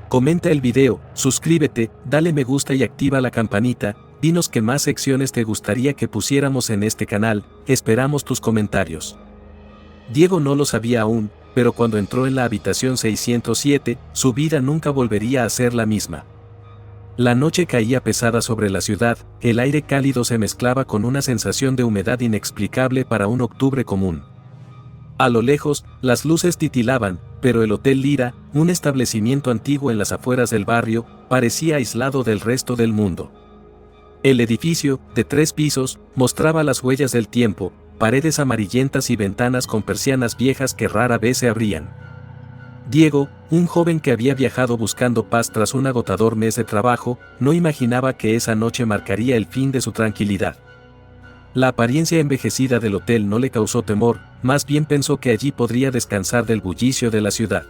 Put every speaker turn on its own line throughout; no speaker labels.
Comenta el video, suscríbete, dale me gusta y activa la campanita. Dinos qué más secciones te gustaría que pusiéramos en este canal, esperamos tus comentarios. Diego no lo sabía aún, pero cuando entró en la habitación 607, su vida nunca volvería a ser la misma. La noche caía pesada sobre la ciudad, el aire cálido se mezclaba con una sensación de humedad inexplicable para un octubre común. A lo lejos, las luces titilaban, pero el Hotel Lira, un establecimiento antiguo en las afueras del barrio, parecía aislado del resto del mundo. El edificio, de 3 pisos, mostraba las huellas del tiempo, paredes amarillentas y ventanas con persianas viejas que rara vez se abrían. Diego, un joven que había viajado buscando paz tras un agotador mes de trabajo, no imaginaba que esa noche marcaría el fin de su tranquilidad. La apariencia envejecida del hotel no le causó temor, más bien pensó que allí podría descansar del bullicio de la ciudad.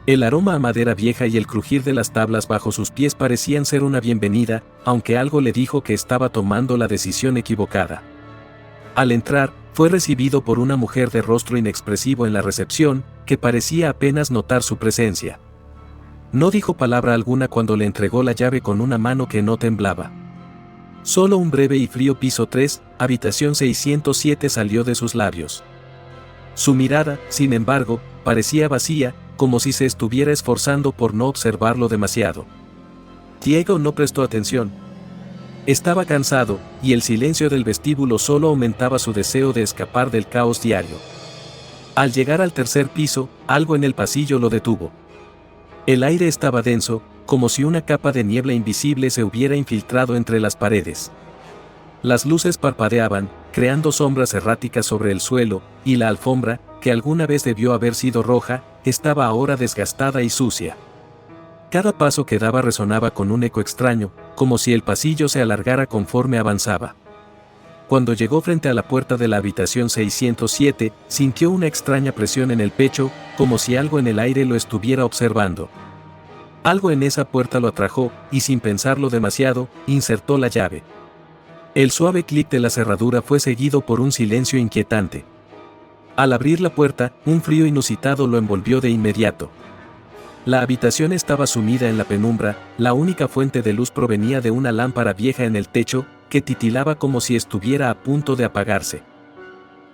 El aroma a madera vieja y el crujir de las tablas bajo sus pies parecían ser una bienvenida, aunque algo le dijo que estaba tomando la decisión equivocada. Al entrar, fue recibido por una mujer de rostro inexpresivo en la recepción, que parecía apenas notar su presencia. No dijo palabra alguna cuando le entregó la llave con una mano que no temblaba. Solo un breve y frío piso 3, habitación 607 salió de sus labios. Su mirada, sin embargo, parecía vacía, como si se estuviera esforzando por no observarlo demasiado. Diego no prestó atención. Estaba cansado, y el silencio del vestíbulo solo aumentaba su deseo de escapar del caos diario. Al llegar al 3er piso, algo en el pasillo lo detuvo. El aire estaba denso, como si una capa de niebla invisible se hubiera infiltrado entre las paredes. Las luces parpadeaban, creando sombras erráticas sobre el suelo, y la alfombra, que alguna vez debió haber sido roja, estaba ahora desgastada y sucia. Cada paso que daba resonaba con un eco extraño, como si el pasillo se alargara conforme avanzaba. Cuando llegó frente a la puerta de la habitación 607, sintió una extraña presión en el pecho, como si algo en el aire lo estuviera observando. Algo en esa puerta lo atrajo, y sin pensarlo demasiado, insertó la llave. El suave clic de la cerradura fue seguido por un silencio inquietante. Al abrir la puerta, un frío inusitado lo envolvió de inmediato. La habitación estaba sumida en la penumbra, la única fuente de luz provenía de una lámpara vieja en el techo, que titilaba como si estuviera a punto de apagarse.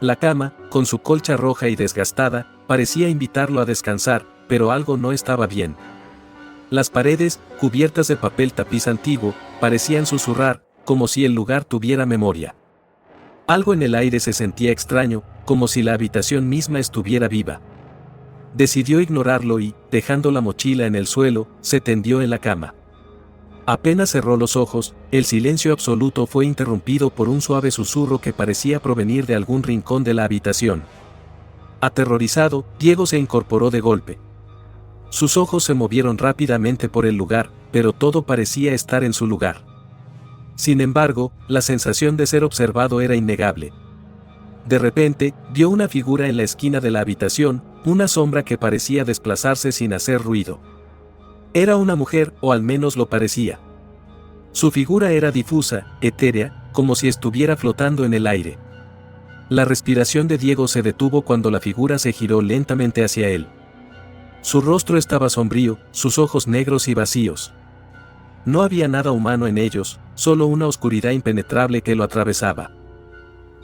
La cama, con su colcha roja y desgastada, parecía invitarlo a descansar, pero algo no estaba bien. Las paredes, cubiertas de papel tapiz antiguo, parecían susurrar, como si el lugar tuviera memoria. Algo en el aire se sentía extraño, como si la habitación misma estuviera viva. Decidió ignorarlo y, dejando la mochila en el suelo, se tendió en la cama. Apenas cerró los ojos, el silencio absoluto fue interrumpido por un suave susurro que parecía provenir de algún rincón de la habitación. Aterrorizado, Diego se incorporó de golpe. Sus ojos se movieron rápidamente por el lugar, pero todo parecía estar en su lugar. Sin embargo, la sensación de ser observado era innegable. De repente, vio una figura en la esquina de la habitación, una sombra que parecía desplazarse sin hacer ruido. Era una mujer, o al menos lo parecía. Su figura era difusa, etérea, como si estuviera flotando en el aire. La respiración de Diego se detuvo cuando la figura se giró lentamente hacia él. Su rostro estaba sombrío, sus ojos negros y vacíos. No había nada humano en ellos, solo una oscuridad impenetrable que lo atravesaba.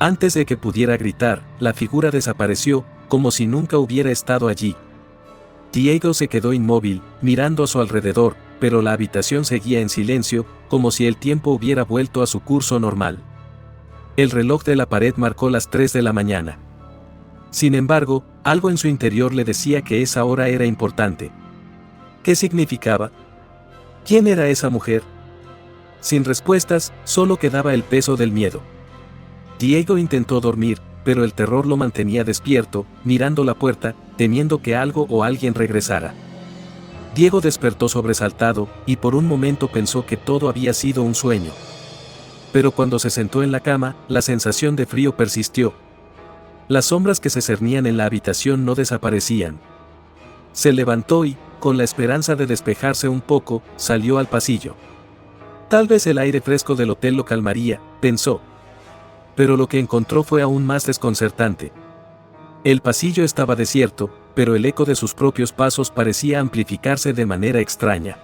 Antes de que pudiera gritar, la figura desapareció, como si nunca hubiera estado allí. Diego se quedó inmóvil, mirando a su alrededor, pero la habitación seguía en silencio, como si el tiempo hubiera vuelto a su curso normal. El reloj de la pared marcó las 3 de la mañana. Sin embargo, algo en su interior le decía que esa hora era importante. ¿Qué significaba? ¿Quién era esa mujer? Sin respuestas, solo quedaba el peso del miedo. Diego intentó dormir, pero el terror lo mantenía despierto, mirando la puerta, temiendo que algo o alguien regresara. Diego despertó sobresaltado, y por un momento pensó que todo había sido un sueño. Pero cuando se sentó en la cama, la sensación de frío persistió. Las sombras que se cernían en la habitación no desaparecían. Se levantó y, con la esperanza de despejarse un poco, salió al pasillo. Tal vez el aire fresco del hotel lo calmaría, pensó. Pero lo que encontró fue aún más desconcertante. El pasillo estaba desierto, pero el eco de sus propios pasos parecía amplificarse de manera extraña.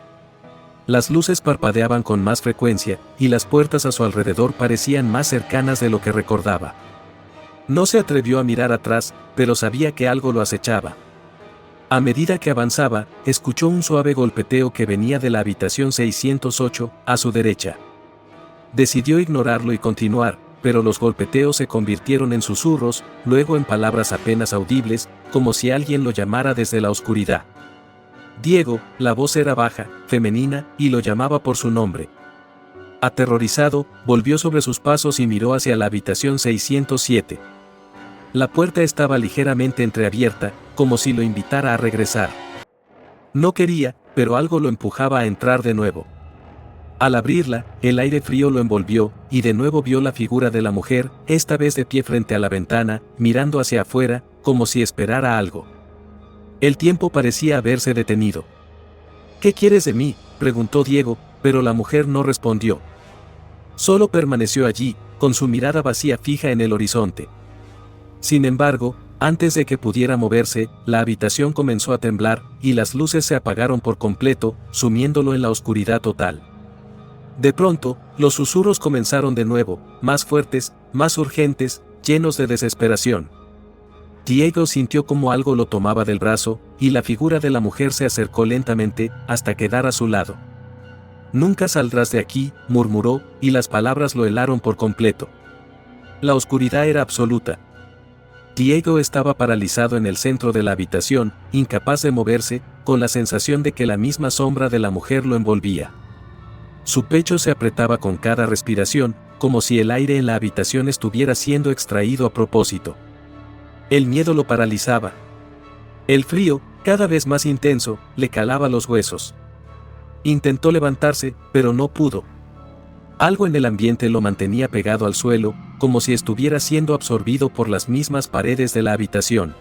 Las luces parpadeaban con más frecuencia, y las puertas a su alrededor parecían más cercanas de lo que recordaba. No se atrevió a mirar atrás, pero sabía que algo lo acechaba. A medida que avanzaba, escuchó un suave golpeteo que venía de la habitación 608, a su derecha. Decidió ignorarlo y continuar, pero los golpeteos se convirtieron en susurros, luego en palabras apenas audibles, como si alguien lo llamara desde la oscuridad. Diego, la voz era baja, femenina, y lo llamaba por su nombre. Aterrorizado, volvió sobre sus pasos y miró hacia la habitación 607. La puerta estaba ligeramente entreabierta, como si lo invitara a regresar. No quería, pero algo lo empujaba a entrar de nuevo. Al abrirla, el aire frío lo envolvió, y de nuevo vio la figura de la mujer, esta vez de pie frente a la ventana, mirando hacia afuera, como si esperara algo. El tiempo parecía haberse detenido. «¿Qué quieres de mí?», preguntó Diego, pero la mujer no respondió. Solo permaneció allí, con su mirada vacía fija en el horizonte. Sin embargo, antes de que pudiera moverse, la habitación comenzó a temblar, y las luces se apagaron por completo, sumiéndolo en la oscuridad total. De pronto, los susurros comenzaron de nuevo, más fuertes, más urgentes, llenos de desesperación. Diego sintió como algo lo tomaba del brazo, y la figura de la mujer se acercó lentamente, hasta quedar a su lado. «Nunca saldrás de aquí», murmuró, y las palabras lo helaron por completo. La oscuridad era absoluta. Diego estaba paralizado en el centro de la habitación, incapaz de moverse, con la sensación de que la misma sombra de la mujer lo envolvía. Su pecho se apretaba con cada respiración, como si el aire en la habitación estuviera siendo extraído a propósito. El miedo lo paralizaba. El frío, cada vez más intenso, le calaba los huesos. Intentó levantarse, pero no pudo. Algo en el ambiente lo mantenía pegado al suelo, como si estuviera siendo absorbido por las mismas paredes de la habitación.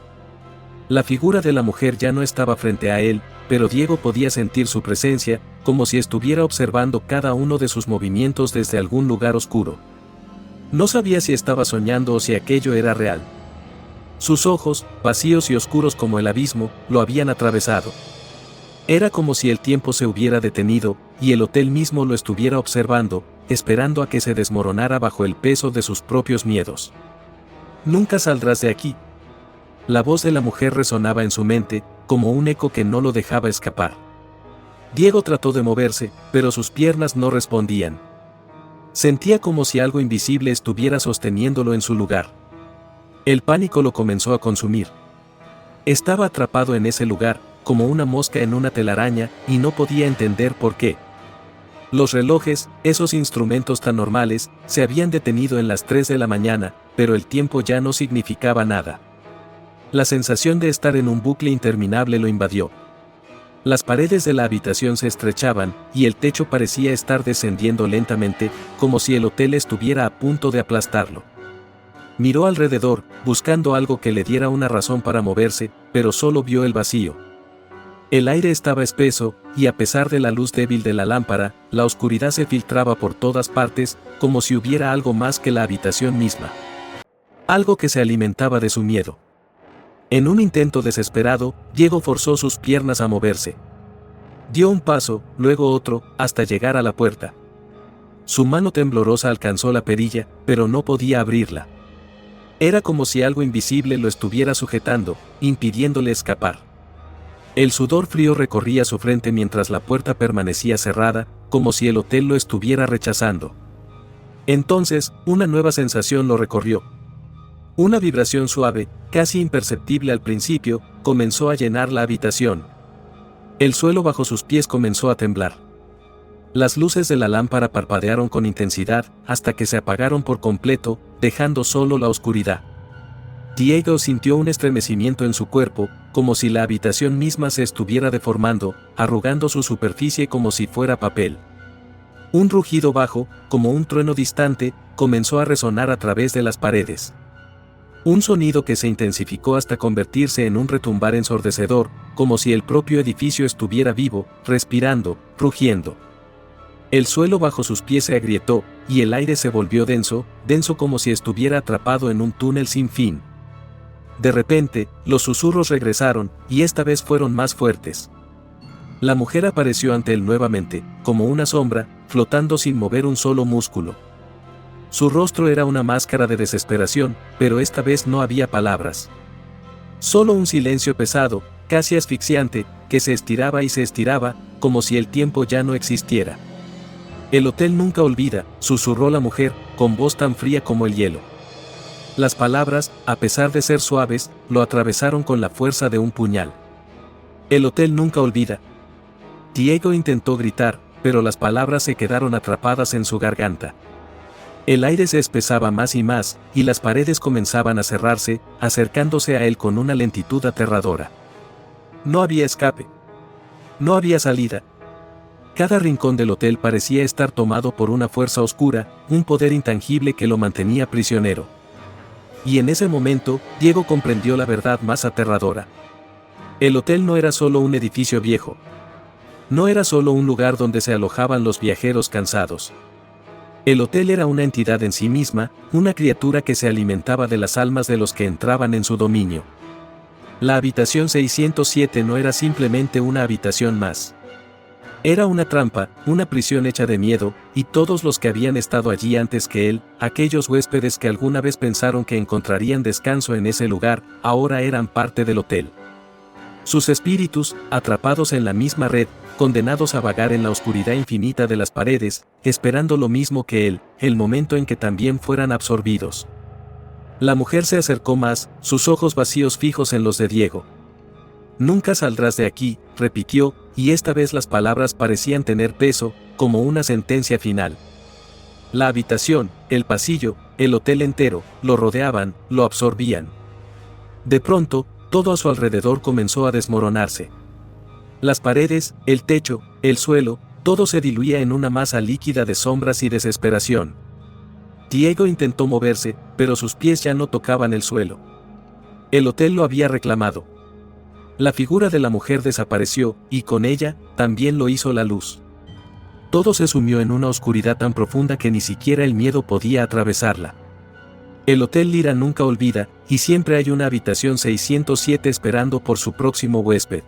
La figura de la mujer ya no estaba frente a él, pero Diego podía sentir su presencia, como si estuviera observando cada uno de sus movimientos desde algún lugar oscuro. No sabía si estaba soñando o si aquello era real. Sus ojos, vacíos y oscuros como el abismo, lo habían atravesado. Era como si el tiempo se hubiera detenido, y el hotel mismo lo estuviera observando, esperando a que se desmoronara bajo el peso de sus propios miedos. «Nunca saldrás de aquí». La voz de la mujer resonaba en su mente, como un eco que no lo dejaba escapar. Diego trató de moverse, pero sus piernas no respondían. Sentía como si algo invisible estuviera sosteniéndolo en su lugar. El pánico lo comenzó a consumir. Estaba atrapado en ese lugar, como una mosca en una telaraña, y no podía entender por qué. Los relojes, esos instrumentos tan normales, se habían detenido en las 3 de la mañana, pero el tiempo ya no significaba nada. La sensación de estar en un bucle interminable lo invadió. Las paredes de la habitación se estrechaban, y el techo parecía estar descendiendo lentamente, como si el hotel estuviera a punto de aplastarlo. Miró alrededor, buscando algo que le diera una razón para moverse, pero solo vio el vacío. El aire estaba espeso, y a pesar de la luz débil de la lámpara, la oscuridad se filtraba por todas partes, como si hubiera algo más que la habitación misma. Algo que se alimentaba de su miedo. En un intento desesperado, Diego forzó sus piernas a moverse. Dio un paso, luego otro, hasta llegar a la puerta. Su mano temblorosa alcanzó la perilla, pero no podía abrirla. Era como si algo invisible lo estuviera sujetando, impidiéndole escapar. El sudor frío recorría su frente mientras la puerta permanecía cerrada, como si el hotel lo estuviera rechazando. Entonces, una nueva sensación lo recorrió. Una vibración suave, casi imperceptible al principio, comenzó a llenar la habitación. El suelo bajo sus pies comenzó a temblar. Las luces de la lámpara parpadearon con intensidad, hasta que se apagaron por completo, dejando solo la oscuridad. Diego sintió un estremecimiento en su cuerpo, como si la habitación misma se estuviera deformando, arrugando su superficie como si fuera papel. Un rugido bajo, como un trueno distante, comenzó a resonar a través de las paredes. Un sonido que se intensificó hasta convertirse en un retumbar ensordecedor, como si el propio edificio estuviera vivo, respirando, rugiendo. El suelo bajo sus pies se agrietó, y el aire se volvió denso, denso como si estuviera atrapado en un túnel sin fin. De repente, los susurros regresaron, y esta vez fueron más fuertes. La mujer apareció ante él nuevamente, como una sombra, flotando sin mover un solo músculo. Su rostro era una máscara de desesperación, pero esta vez no había palabras. Solo un silencio pesado, casi asfixiante, que se estiraba y se estiraba, como si el tiempo ya no existiera. El hotel nunca olvida, susurró la mujer, con voz tan fría como el hielo. Las palabras, a pesar de ser suaves, lo atravesaron con la fuerza de un puñal. El hotel nunca olvida. Diego intentó gritar, pero las palabras se quedaron atrapadas en su garganta. El aire se espesaba más y más, y las paredes comenzaban a cerrarse, acercándose a él con una lentitud aterradora. No había escape. No había salida. Cada rincón del hotel parecía estar tomado por una fuerza oscura, un poder intangible que lo mantenía prisionero. Y en ese momento, Diego comprendió la verdad más aterradora. El hotel no era solo un edificio viejo. No era solo un lugar donde se alojaban los viajeros cansados. El hotel era una entidad en sí misma, una criatura que se alimentaba de las almas de los que entraban en su dominio. La habitación 607 no era simplemente una habitación más. Era una trampa, una prisión hecha de miedo, y todos los que habían estado allí antes que él, aquellos huéspedes que alguna vez pensaron que encontrarían descanso en ese lugar, ahora eran parte del hotel. Sus espíritus, atrapados en la misma red, condenados a vagar en la oscuridad infinita de las paredes, esperando lo mismo que él, el momento en que también fueran absorbidos. La mujer se acercó más, sus ojos vacíos fijos en los de Diego. Nunca saldrás de aquí, repitió, y esta vez las palabras parecían tener peso, como una sentencia final. La habitación, el pasillo, el hotel entero, lo rodeaban, lo absorbían. De pronto, todo a su alrededor comenzó a desmoronarse. Las paredes, el techo, el suelo, todo se diluía en una masa líquida de sombras y desesperación. Diego intentó moverse, pero sus pies ya no tocaban el suelo. El hotel lo había reclamado. La figura de la mujer desapareció, y con ella, también lo hizo la luz. Todo se sumió en una oscuridad tan profunda que ni siquiera el miedo podía atravesarla. El Hotel Lira nunca olvida, y siempre hay una habitación 607 esperando por su próximo huésped.